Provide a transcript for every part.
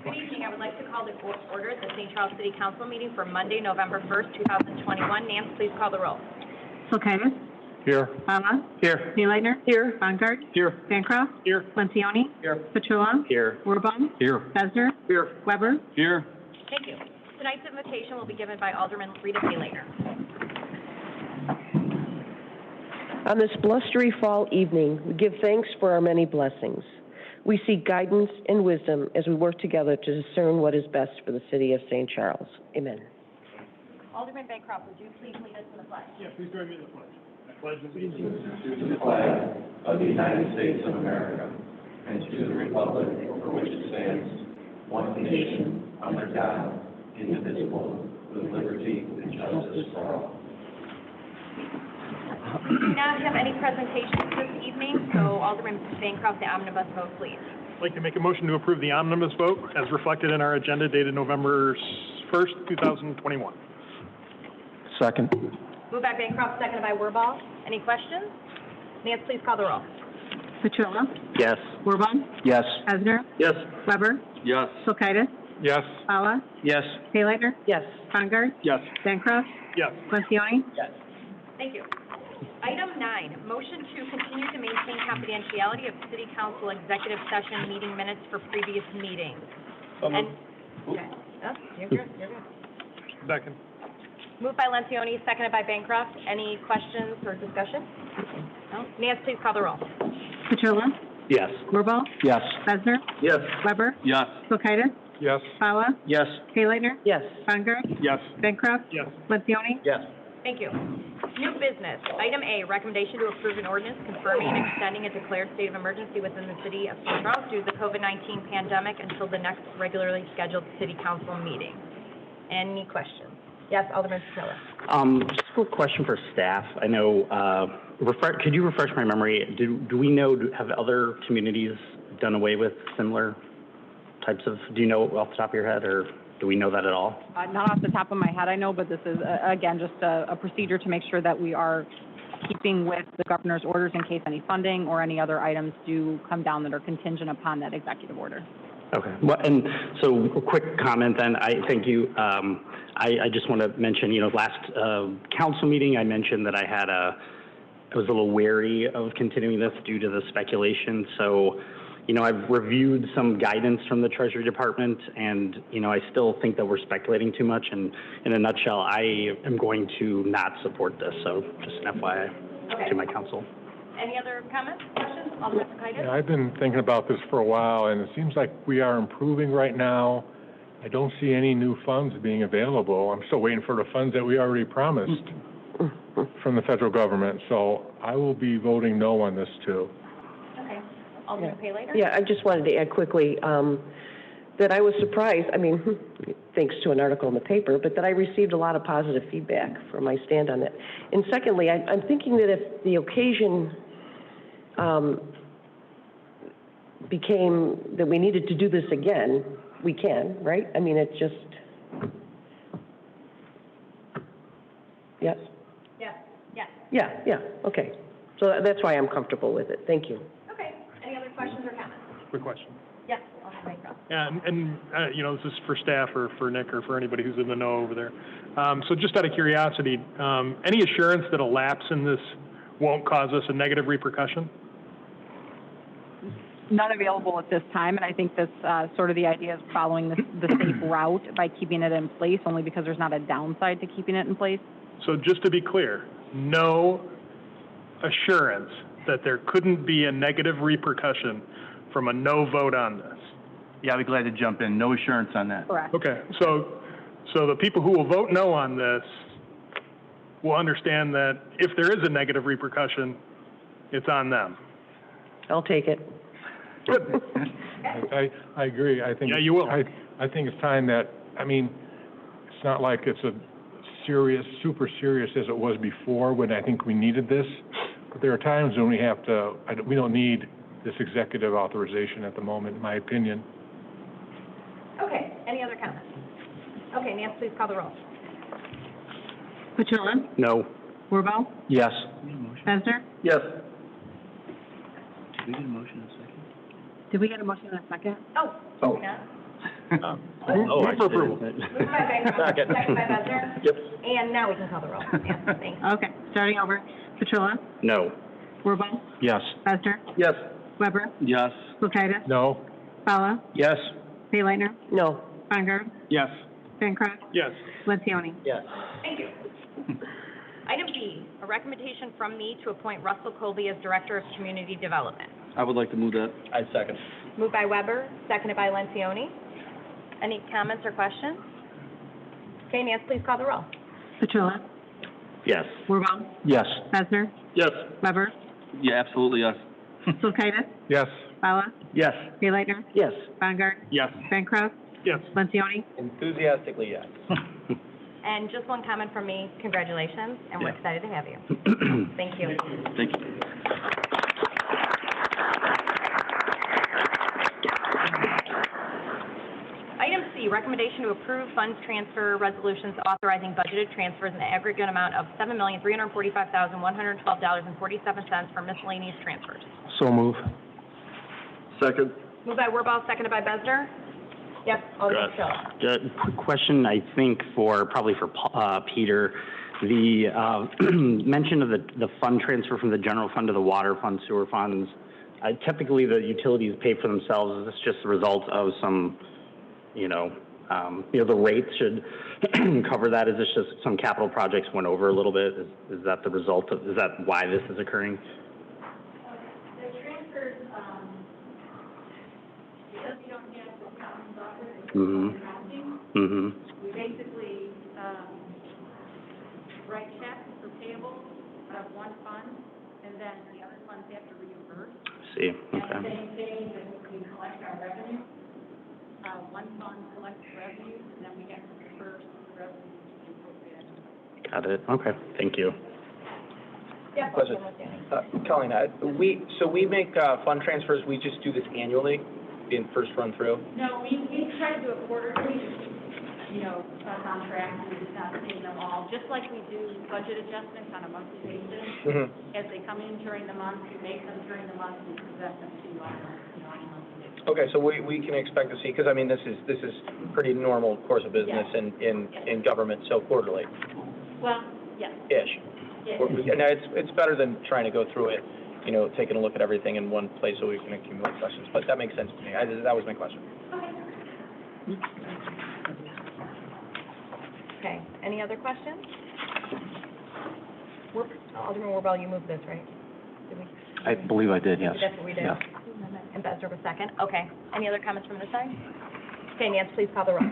Good evening. I would like to call to order the St. Charles City Council meeting for Monday, November 1st, 2021. Nance, please call the roll. Sulkaitis. Here. Fala. Here. Leitner. Here. Bongard. Here. Bancroft. Here. Lencioni. Here. Petula. Here. Wirbum. Here. Besner. Here. Weber. Here. Thank you. Tonight's invitation will be given by Alderman Rita C. Leitner. On this blustery fall evening, we give thanks for our many blessings. We seek guidance and wisdom as we work together to discern what is best for the city of St. Charles. Amen. Alderman Bancroft, would you please lead us in the pledge? Yeah, please join me in the pledge. I pledge allegiance to the flag of the United States of America and to the republic for which it stands, one nation, under God, indivisible, with liberty and justice for all. We do not have any presentations this evening, so Alderman Bancroft, the omnibus vote, please. I'd like to make a motion to approve the omnibus vote as reflected in our agenda dated November 1st, 2021. Second. Moved by Bancroft, seconded by Wirball. Any questions? Nance, please call the roll. Petula. Yes. Wirbum. Yes. Besner. Yes. Weber. Yes. Sulkaitis. Yes. Fala. Yes. Leitner. Yes. Bongard. Yes. Bancroft. Yes. Lencioni. Yes. Thank you. Item 9, motion to continue to maintain confidentiality of City Council executive session meeting minutes for previous meetings. Okay. Oh, you're good. Second. Moved by Lencioni, seconded by Bancroft. Any questions or discussion? No? Nance, please call the roll. Petula. Yes. Wirball. Yes. Besner. Yes. Weber. Yes. Sulkaitis. Yes. Fala. Yes. Leitner. Yes. Bongard. Yes. Bancroft. Yes. Lencioni. Yes. Thank you. New business. Item A, recommendation to approve an ordinance confirming and extending a declared state of emergency within the city of St. Charles due to the COVID-19 pandemic until the next regularly scheduled city council meeting. Any questions? Yes, Alderman Petula. Just a quick question for staff. I know, could you refresh my memory? Do we know, have other communities done away with similar types of, do you know off the top of your head, or do we know that at all? Not off the top of my head, I know, but this is, again, just a procedure to make sure that we are keeping with the governor's orders in case any funding or any other items do come down that are contingent upon that executive order. Okay. Well, and so a quick comment then. I thank you. I just want to mention, last council meeting, I mentioned that I was a little wary of continuing this due to the speculation. So, I've reviewed some guidance from the Treasury Department, and, I still think that we're speculating too much. And in a nutshell, I am going to not support this. So just an FYI to my council. Any other comments, questions? Alderman Sulkaitis? Yeah, I've been thinking about this for a while, and it seems like we are improving right now. I don't see any new funds being available. I'm still waiting for the funds that we already promised from the federal government. So I will be voting no on this too. Okay. Alderman Leitner? Yeah, I just wanted to add quickly that I was surprised, thanks to an article in the paper, but that I received a lot of positive feedback for my stand on it. And secondly, I'm thinking that if the occasion became that we needed to do this again, we can, right? It just, yes? Yeah, okay. So that's why I'm comfortable with it. Thank you. Okay. Any other questions or comments? Quick question. Yes, Alderman Bancroft. Yeah, and this is for staff or for Nick or for anybody who's in the know over there. So just out of curiosity, any assurance that a lapse in this won't cause us a negative repercussion? None available at this time, and I think this sort of the idea is following the safe route by keeping it in place, only because there's not a downside to keeping it in place. So just to be clear, no assurance that there couldn't be a negative repercussion from a no vote on this? Yeah, I'd be glad to jump in. No assurance on that. Correct. Okay, so the people who will vote no on this will understand that if there is a negative repercussion, it's on them. I'll take it. Good. I agree. I think. Yeah, you will. I think it's time that, it's not like it's a super serious as it was before when I think we needed this. But there are times when we don't need this executive authorization at the moment, in my opinion. Okay. Any other comments? Okay, Nance, please call the roll. Petula. No. Wirball. Yes. Besner. Yes. Did we get a motion in a second? Did we get a motion in a second? Oh. Yeah. Move for approval. Moved by Bancroft, second by Besser. Yep. And now we can call the roll. Yeah, thanks. Okay, starting over. Petrilla? No. Wirball? Yes. Besser? Yes. Weber? Yes. Kulturitis? No? Fala? Yes. Paylighter? No. Feinberg? Yes. Bancroft? Yes. Lencioni? Yes. Thank you. Item B, a recommendation from me to appoint Russell Colby as Director of Community Development. I would like to move that. I second. Moved by Weber, seconded by Lencioni. Any comments or questions? Okay, Nance, please call the roll. Petrilla? Yes. Wirball? Yes. Besser? Yes. Weber? Yeah, absolutely, yes. Kulturitis? Yes? Fala? Yes. Paylighter? Yes. Feinberg? Yes. Bancroft? Yes. Lencioni? Enthusiastically, yes. And just one comment from me, congratulations, and we're Yeah. excited to have you. Thank you. Thank you. Item C, recommendation to approve funds transfer resolutions authorizing budgeted transfers in the aggregate amount of $7,345,112.47 for miscellaneous transfers. So move. Second. Moved by Wirball, seconded by Besder. Yep, Alderman Shaw. Quick question, I think, probably for Peter. The mention of the fund transfer from the general fund to the water fund, sewer funds, typically the utilities pay for themselves. Is this just the result of some, the rates should cover that? Is this just some capital projects went over a little bit? Is that the result of, is that why this is occurring? The transfers, because we don't have the accountant's office, accounting, we basically, write checks for payables out of one fund, and then the other funds have to reimburse. See, And the okay. same thing when we collect our revenue. One fund collects revenue, and then we have to reimburse the revenue to the appropriate. Got it. Okay, thank you. Yeah, Question. Colleen, we make fund transfers, we just do this annually in first run through? No, we try to do it quarterly, contract, we're just not paying them all, just like we do budget adjustments on a monthly basis. As they come in during the month, we make them during the month, we present them to you on a monthly basis. Okay, so we can expect to see, because I mean, this is pretty normal course of business in government, so quarterly. Well, yes. Ish. Yes. Now, it's better than trying to go through it, taking a look at everything in one place so we can accumulate questions, but that makes sense to me. That was my question. Okay, any other questions? Alderman Wirball, you moved this, right? Did we? I believe I did, yes. That's what we did? Yeah. And Besder was second? Okay. Any other comments from this side? Okay, Nance, please call the roll.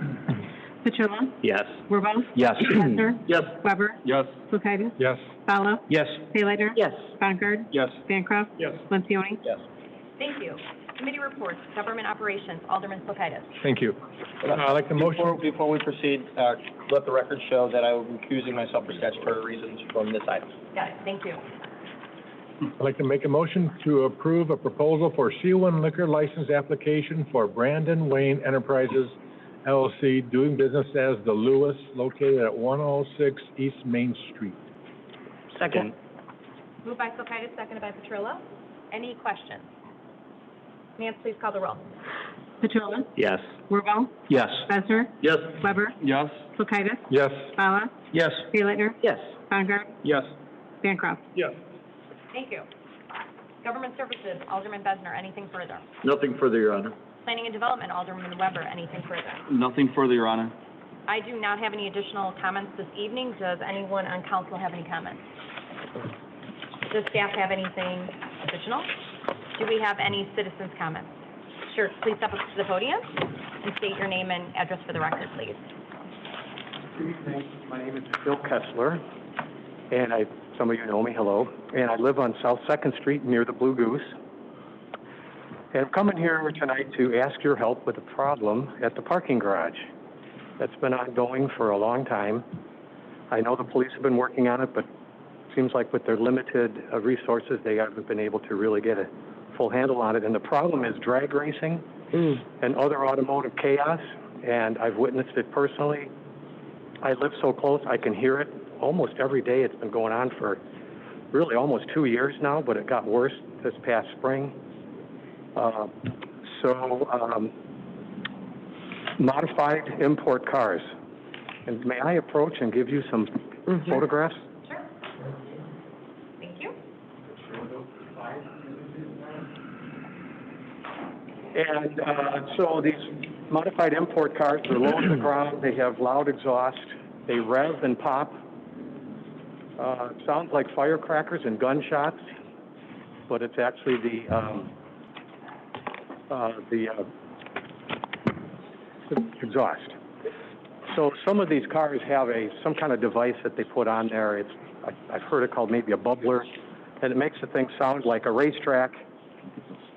Petrilla? Yes. Wirball? Yes. Besser? Yes. Weber? Yes. Kulturitis? Yes? Fala? Yes. Paylighter? Yes. Feinberg? Yes. Bancroft? Yes. Lencioni? Yes. Thank you. Committee reports, government operations, Alderman Kulturitis. Thank you. I'd like the motion. Before we proceed, let the record show that I will be recusing myself for statutory reasons from this item. Got it, thank you. I'd like to make a motion to approve a proposal for C1 liquor license application for Brandon Wayne Enterprises LLC, doing business as The Lewis, located at 106 East Main Street. Second. Moved by Kulturitis, seconded by Petrillo. Any questions? Nance, please call the roll. Petrilla? Yes. Wirball? Yes. Besser? Yes. Weber? Yes. Kulturitis? Yes? Fala? Yes. Paylighter? Yes. Feinberg? Yes. Bancroft? Yes. Thank you. Government services, Alderman Besner, anything further? Nothing further, Your Honor. Planning and development, Alderman Weber, anything further? Nothing further, Your Honor. I do not have any additional comments this evening. Does anyone on council have any comments? Does staff have anything additional? Do we have any citizens' comments? Sure, please step up to the podium and state your name and address for the record, please. Good evening. My name is Bill Kessler, and some of you know me, hello. And I live on South 2nd Street near the Blue Goose. And I'm coming here tonight to ask your help with a problem at the parking garage that's been ongoing for a long time. I know the police have been working on it, but it seems like with their limited resources, they haven't been able to really get a full handle on it. And the problem is drag racing and other automotive chaos, and I've witnessed it personally. I live so close, I can hear it almost every day. It's been going on for really almost 2 years now, but it got worse this past spring. modified import cars. And may I approach and give you some photographs? Sure. Thank you. And so these modified import cars, they're low to the ground, they have loud exhaust, they rev and pop. Sounds like firecrackers and gunshots, but it's actually the exhaust. So some of these cars have some kind of device that they put on there. I've heard it called maybe a bubbler, and it makes the thing sound like a racetrack,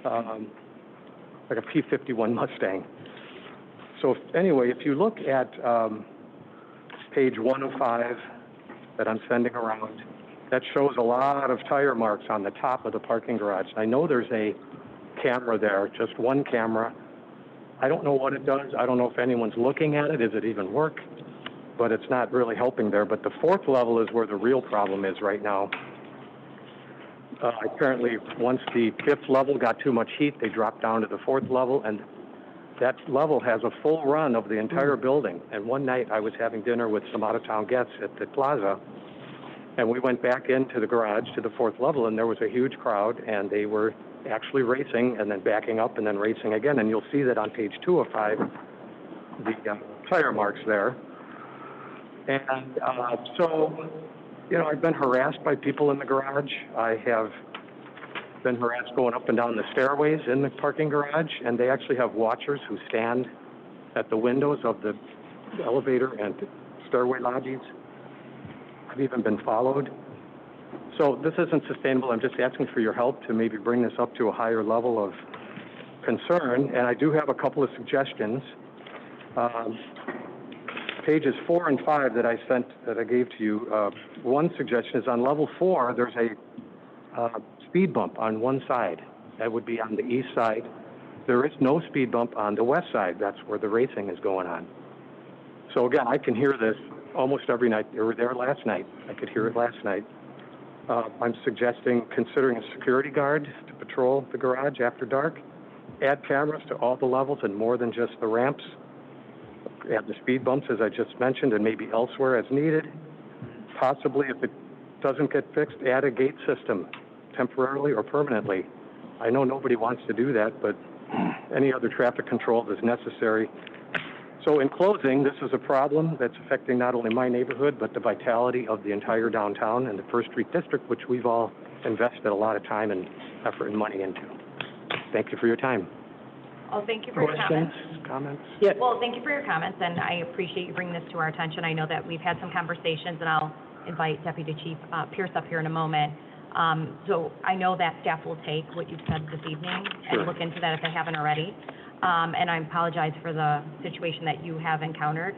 like a P-51 Mustang. So anyway, if you look at page 105 that I'm sending around, that shows a lot of tire marks on the top of the parking garage. I know there's a camera there, just one camera. I don't know what it does. I don't know if anyone's looking at it. Does it even work? But it's not really helping there. But the fourth level is where the real problem is right now. Apparently, once the fifth level got too much heat, they dropped down to the fourth level, and that level has a full run of the entire building. And one night I was having dinner with some out-of-town guests at the plaza, and we went back into the garage to the fourth level, and there was a huge crowd, and they were actually racing and then backing up and then racing again. And you'll see that on page 205, the tire marks there. And so, you know, I've been harassed by people in the garage. I have been harassed going up and down the stairways in the parking garage, and they actually have watchers who stand at the windows of the elevator and stairway lobbies. I've even been followed. So this isn't sustainable. I'm just asking for your help to maybe bring this up to a higher level of concern, and I do have a couple of suggestions. Pages 4 and 5 that I gave to you, one suggestion is on level 4, there's a speed bump on one side. That would be on the east side. There is no speed bump on the west side. That's where the racing is going on. So again, I can hear this almost every night. They were there last night. I could hear it last night. I'm suggesting considering a security guard to patrol the garage after dark, add cameras to all the levels and more than just the ramps, add the speed bumps as I just mentioned and maybe elsewhere as needed. Possibly, if it doesn't get fixed, add a gate system temporarily or permanently. I know nobody wants to do that, but any other traffic control is necessary. So in closing, this is a problem that's affecting not only my neighborhood, but the vitality of the entire downtown and the First Street District, which we've all invested a lot of time and effort and money into. Thank you for your time. Well, thank you for your comments. Questions, comments? Yeah. Well, thank you for your comments, and I appreciate you bringing this to our attention. I know that we've had some conversations, and I'll invite Deputy Chief Pierce up here in a moment. So I know that staff will take what you've said this evening and look into that if they haven't already. And I apologize for the situation that you have encountered.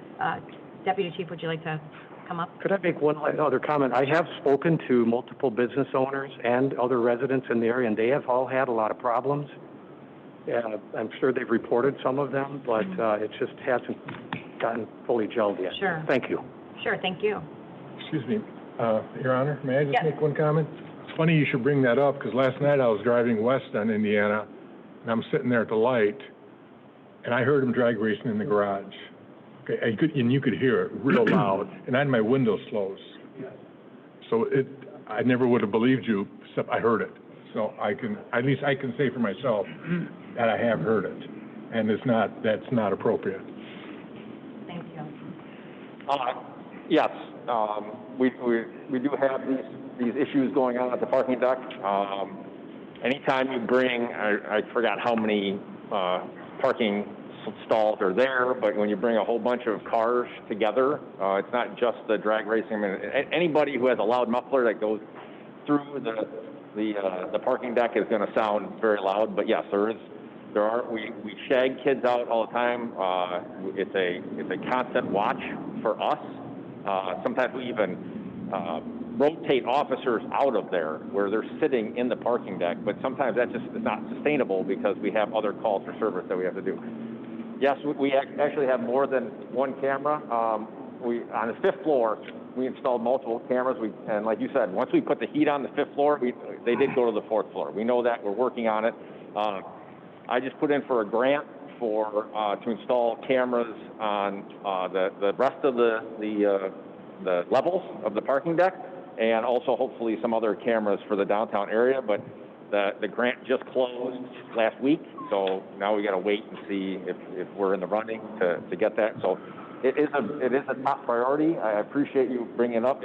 Deputy Chief, would you like to come up? Could I make one other comment? I have spoken to multiple business owners and other residents in the area, and they have all had a lot of problems. I'm sure they've reported some of them, but it just hasn't gotten fully gelled yet. Sure. Thank you. Sure, thank you. Excuse me, Your Honor, may I just Yes. make one comment? It's funny you should bring that up, because last night I was driving west on Indiana, and I'm sitting there at the light, and I heard him drag racing in the garage. Okay, and you could hear it real loud, and I had my windows closed. So I never would have believed you, except I heard it. So at least I can say for myself that I have heard it, and that's not appropriate. Thank you. Yes, we do have these issues going on at the parking deck. Anytime you bring, I forgot how many parking stalls are there, but when you bring a whole bunch of cars together, it's not just the drag racing. I mean, anybody who has a loud muffler that goes through the parking deck is going to sound very loud. But yes, we shag kids out all the time. It's a constant watch for us. Sometimes we even rotate officers out of there where they're sitting in the parking deck, but sometimes that just is not sustainable because we have other calls for service that we have to do. Yes, we actually have more than one camera. On the fifth floor, we installed multiple cameras. And like you said, once we put the heat on the fifth floor, they did go to the fourth floor. We know that. We're working on it. I just put in for a grant for, to install cameras on, the rest of the levels of the parking deck, and also hopefully some other cameras for the downtown area, but the grant just closed last week, so now we gotta wait and see if we're in the running to get that. So it is a top priority. I appreciate you bringing it up.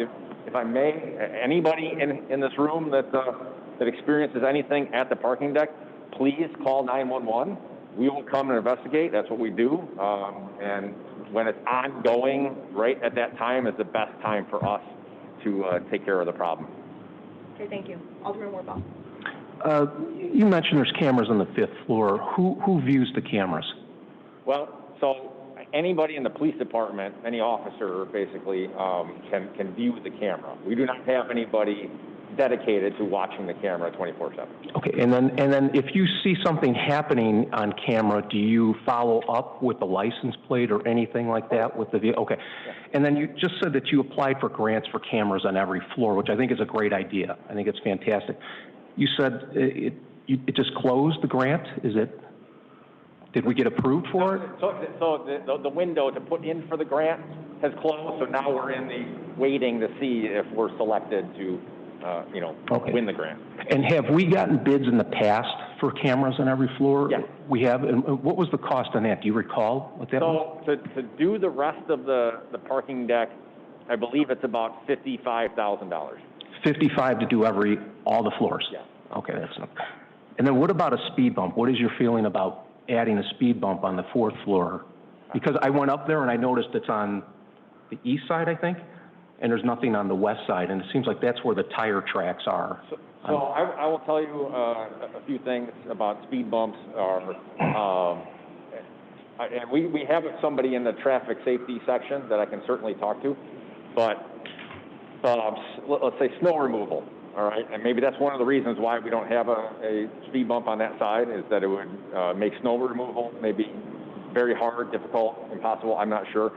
If I may, anybody in this room that experiences anything at the parking deck, please call 911. We will come and investigate. That's what we do. And when it's ongoing, right at that time is the best time for us to take care of the problem. Okay, thank you. Alderman Warbaugh. You mentioned there's cameras on the 5th floor. Who views the cameras? Well, so anybody in the police department, any officer basically, can view the camera. We do not have anybody dedicated to watching the camera 24/7. Okay, and then if you see something happening on camera, do you follow up with the license plate or anything like that with the vehicle? Okay, and then you just said that you applied for grants for cameras on every floor, which I think is a great idea. I think it's fantastic. You said it just closed, the grant? Did we get approved for it? So the window to put in for the grant has closed, so now we're in the waiting to see if we're selected to, win the grant. And have we gotten bids in the past for cameras on every floor? Yes. We have, and what was the cost on that? Do you recall what that was? So to do the rest of the parking deck, I believe it's about $55,000. 55 to do all the floors? Yeah. Okay, that's enough. And then what about a speed bump? What is your feeling about adding a speed bump on the 4th floor? Because I went up there and I noticed it's on the east side, I think, and there's nothing on the west side, and it seems like that's where the tire tracks are. So I will tell you a few things about speed bumps. And we have somebody in the traffic safety section that I can certainly talk to, but let's say snow removal, all right? And maybe that's one of the reasons why we don't have a speed bump on that side, is that it would make snow removal maybe very hard, difficult, impossible, I'm not sure.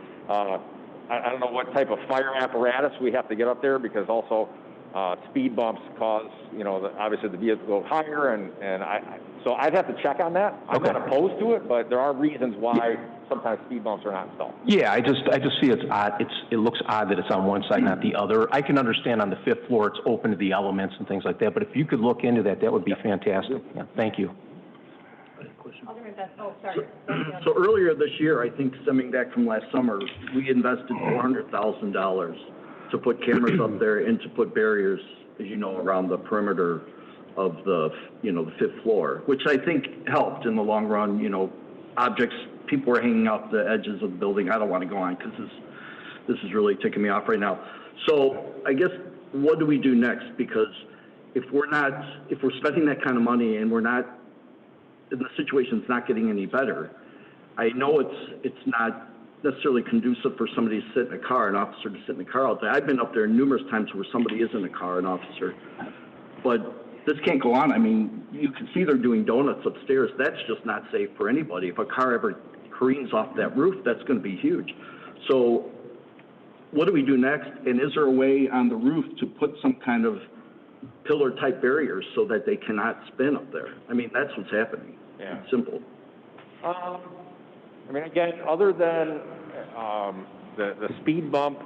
I don't know what type of fire apparatus we have to get up there, because also speed bumps cause, obviously the vehicle goes higher, so I'd have to check on that. I'm not opposed to it, but there are reasons why sometimes speed bumps are not installed. Yeah, I just see it's odd. It looks odd that it's on one side, not the other. I can understand on the 5th floor it's open to the elements and things like that, but if you could look into that, that would be fantastic. Yeah, thank you. Alderman Best, sorry. So earlier this year, I think stemming back from last summer, we invested $400,000 to put cameras up there and to put barriers, as you know, around the perimeter of the 5th floor, which I think helped in the long run. Objects, people were hanging off the edges of the building. I don't want to go on because this is really ticking me off right now. So I guess, what do we do next? Because if we're spending that kind of money and the situation's not getting any better, I know it's not necessarily conducive for somebody to sit in a car, an officer to sit in a car all day. I've been up there numerous times where somebody is in a car, an officer, but this can't go on. I mean, you can see they're doing donuts upstairs. That's just not safe for anybody. If a car ever careens off that roof, that's going to be huge. So what do we do next? And is there a way on the roof to put some kind of pillar-type barriers so that they cannot spin up there? I mean, that's what's happening. Yeah. It's simple. I mean, again, other than the speed bump,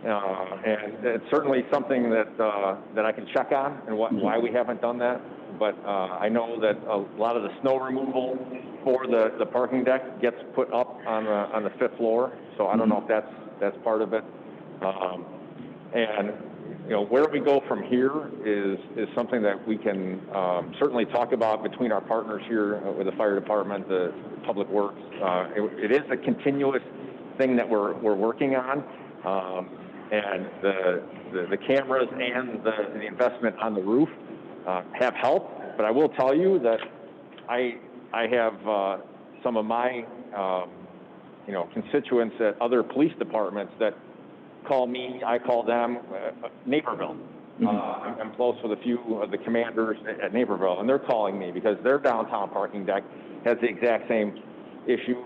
and it's certainly something that I can check on and why we haven't done that. But I know that a lot of the snow removal for the parking deck gets put up on the 5th floor, so I don't know if that's part of it. And where we go from here is something that we can certainly talk about between our partners here with the fire department, the public works. It is a continuous thing that we're working on, and the cameras and the investment on the roof have helped. But I will tell you that I have some of my constituents at other police departments that call me, I call them Naperville. I'm close with a few of the commanders at Naperville, and they're calling me because their downtown parking deck has the exact same issue.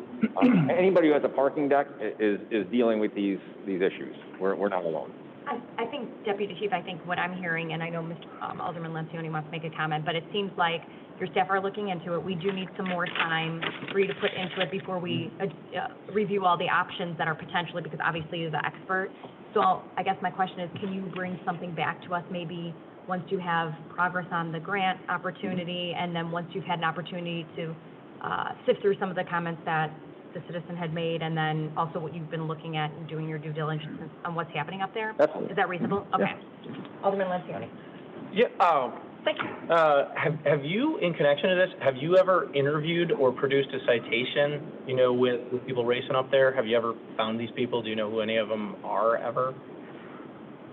Anybody who has a parking deck is dealing with these issues. We're not alone. I think, Deputy Chief, I think what I'm hearing, and I know Mr. Alderman Lencioni wants to make a comment, but it seems like your staff are looking into it. We do need some more time for you to put into it before we review all the options that are potentially, because obviously you're the expert. So I guess my question is, can you bring something back to us maybe once you have progress on the grant opportunity, and then once you've had an opportunity to sift through some of the comments that the citizen had made, and then also what you've been looking at and doing your due diligence on what's happening up there? Definitely. Is that reasonable? Okay. Alderman Lencioni. Yeah, Thank you. have you, in connection to this, have you ever interviewed or produced a citation, with people racing up there? Have you ever found these people? Do you know who any of them are ever?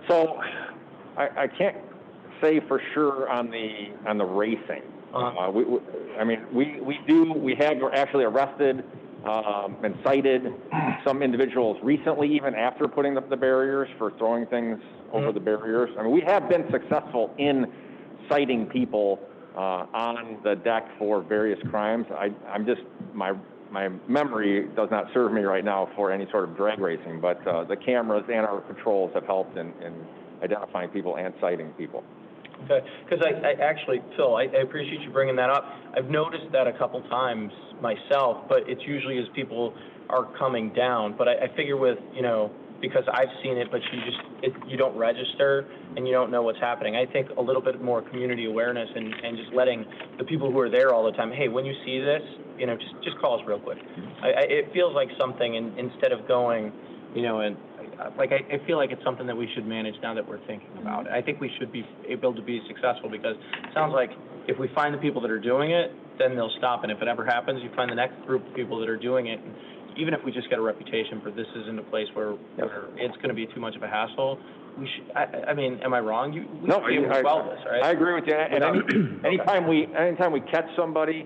So, I can't say for sure on the racing. We have actually arrested and cited some individuals recently, even after putting up the barriers, for throwing things over the barriers. I mean, we have been successful in citing people on the deck for various crimes. My memory does not serve me right now for any sort of drag racing, but the cameras and our patrols have helped in identifying people and citing people. Okay, because I actually, Phil, I appreciate you bringing that up. I've noticed that a couple times myself, but it's usually as people are coming down. But I figure with, because I've seen it, but you don't register and you don't know what's happening. I think a little bit more community awareness and just letting the people who are there all the time, hey, when you see this, just call us real quick. It feels like something, instead of going, and I feel like it's something that we should manage now that we're thinking about it. I think we should be able to be successful, because it sounds like if we find the people that are doing it, then they'll stop. And if it ever happens, you find the next group of people that are doing it. And even if we just get a reputation for this isn't a place where it's going to be too much of a hassle, we should. I mean, am I wrong? We should be able to quell this, right? I agree with you. And anytime we catch somebody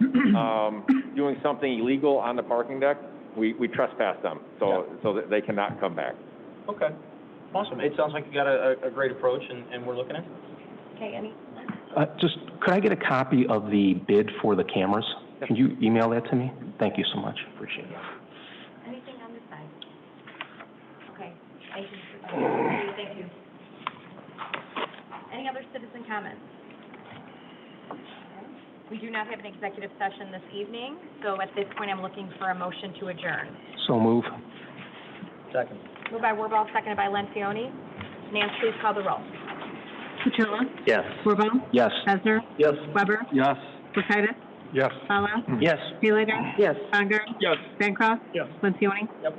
doing something illegal on the parking deck, we trespass them, so that they cannot come back. Okay, awesome. It sounds like you got a great approach, and we're looking at it. Okay, Andy? Could I get a copy of the bid for the cameras? Can you email that to me? Thank you so much. Appreciate it. Anything on this side? Okay, thank you. Thank you. Any other citizen comments? We do not have an executive session this evening, so at this point, I'm looking for a motion to adjourn. So move. Second. Moved by Wirball, seconded by Lencioni. Nance, please call the roll. Petula? Yes. Wirball? Yes. Hesner? Yes. Weber? Yes. Kulturitis? Yes. Fowler? Yes. Freeland? Yes. Conger? Yes. Bancroft? Yes. Lencioni? Yep.